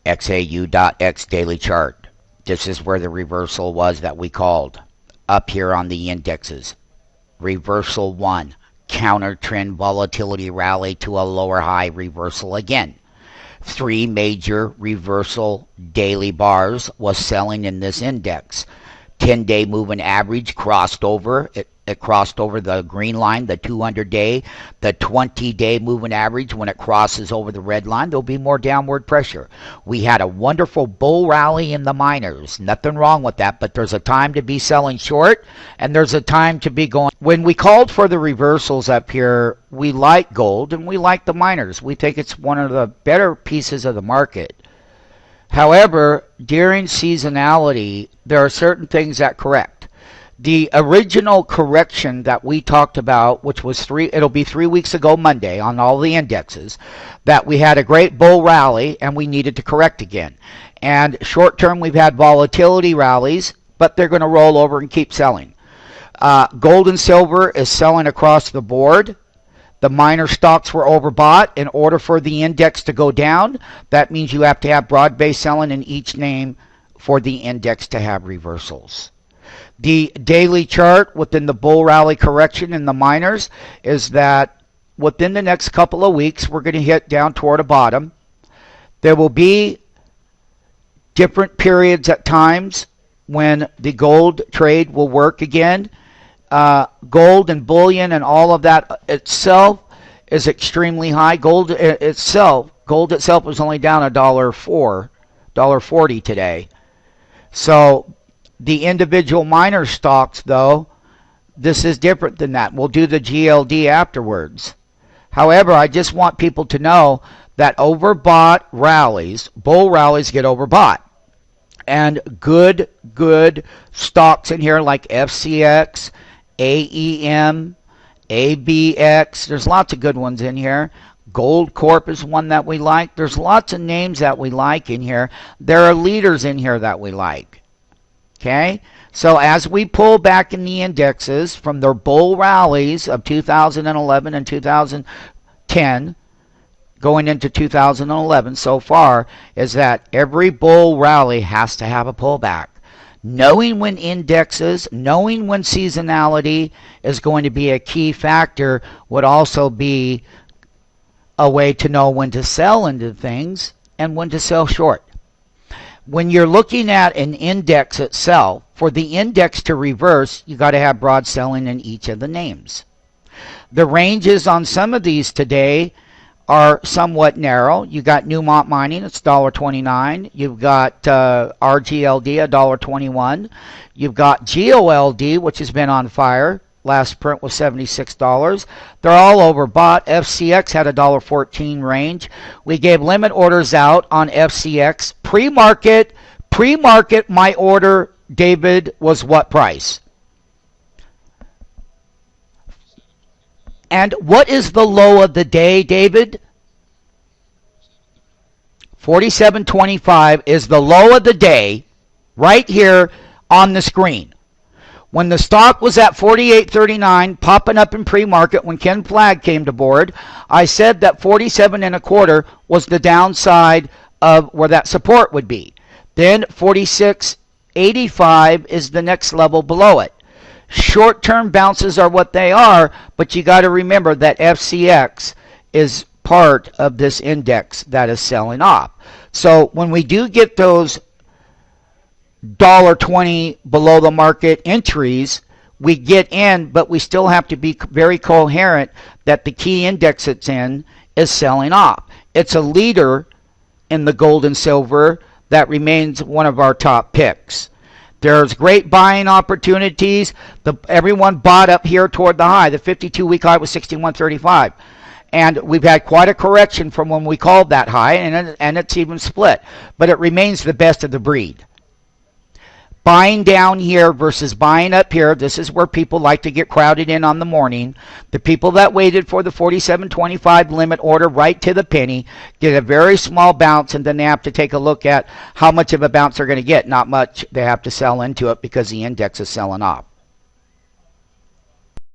XAU.X daily chart. This is where the reversal was that we called. Up here on the indexes. Reversal 1. Counter trend volatility rally to a lower high reversal again. 3 major reversal daily bars was selling in this index. 10-day moving average crossed over. It crossed over the green line, the 200-day, the 20-day moving average. When it crosses over the red line, there'll be more downward pressure. We had a wonderful bull rally in the miners. Nothing wrong with that, but there's a time to be selling short, and there's a time to be going. When we called for the reversals up here, we like gold and we like the miners. We think it's one of the better pieces of the market. However, during seasonality, there are certain things that correct. The original correction that we talked about, which was it'll be 3 weeks ago Monday on all the indexes, that we had a great bull rally and we needed to correct again. And short term, we've had volatility rallies, but they're going to roll over and keep selling. Gold and silver is selling across the board. The minor stocks were overbought. In order for the index to go down, that means you have to have broad-based selling in each name for the index to have reversals. The daily chart within the bull rally correction in the miners is that within the next couple of weeks, we're going to hit down toward a bottom. There will be different periods at times when the gold trade will work again. Gold and bullion and all of that itself is extremely high. Gold itself was only down $1.40 today. So the individual miner stocks, though, this is different than that. We'll do the GLD afterwards. However, I just want people to know that overbought rallies, bull rallies get overbought. And good stocks in here like FCX, AEM, ABX. There's lots of good ones in here. Gold Corp is one that we like. There's lots of names that we like in here. There are leaders in here that we like. Okay, so as we pull back in the indexes from their bull rallies of 2011 and 2010, going into 2011 so far, is that every bull rally has to have a pullback. Knowing when indexes, knowing when seasonality is going to be a key factor would also be a way to know when to sell into things and when to sell short. When you're looking at an index itself, for the index to reverse, you got to have broad selling in each of the names. The ranges on some of these today are somewhat narrow. You got Newmont Mining, it's $1.29. You've got RGLD, $1.21. You've got GOLD, which has been on fire. Last print was $76. They're all overbought. FCX had a $1.14 range. We gave limit orders out on FCX. Pre-market, my order, David, was what price? And what is the low of the day, David? 47.25 is the low of the day right here on the screen. When the stock was at 48.39, popping up in pre-market when Ken Flagg came to board, I said that 47.25 was the downside of where that support would be. Then 46.85 is the next level below it. Short-term bounces are what they are, but you got to remember that FCX is part of this index that is selling off. So when we do get those $1.20 below the market entries, we get in, but we still have to be very coherent that the key index it's in is selling off. It's a leader in the gold and silver that remains one of our top picks. There's great buying opportunities. Everyone bought up here toward the high. The 52-week high was 61.35. And we've had quite a correction from when we called that high, and it's even split. But it remains the best of the breed. Buying down here versus buying up here, this is where people like to get crowded in on the morning. The people that waited for the 47.25 limit order right to the penny get a very small bounce, and then they have to take a look at how much of a bounce they're going to get. Not much. They have to sell into it because the index is selling off.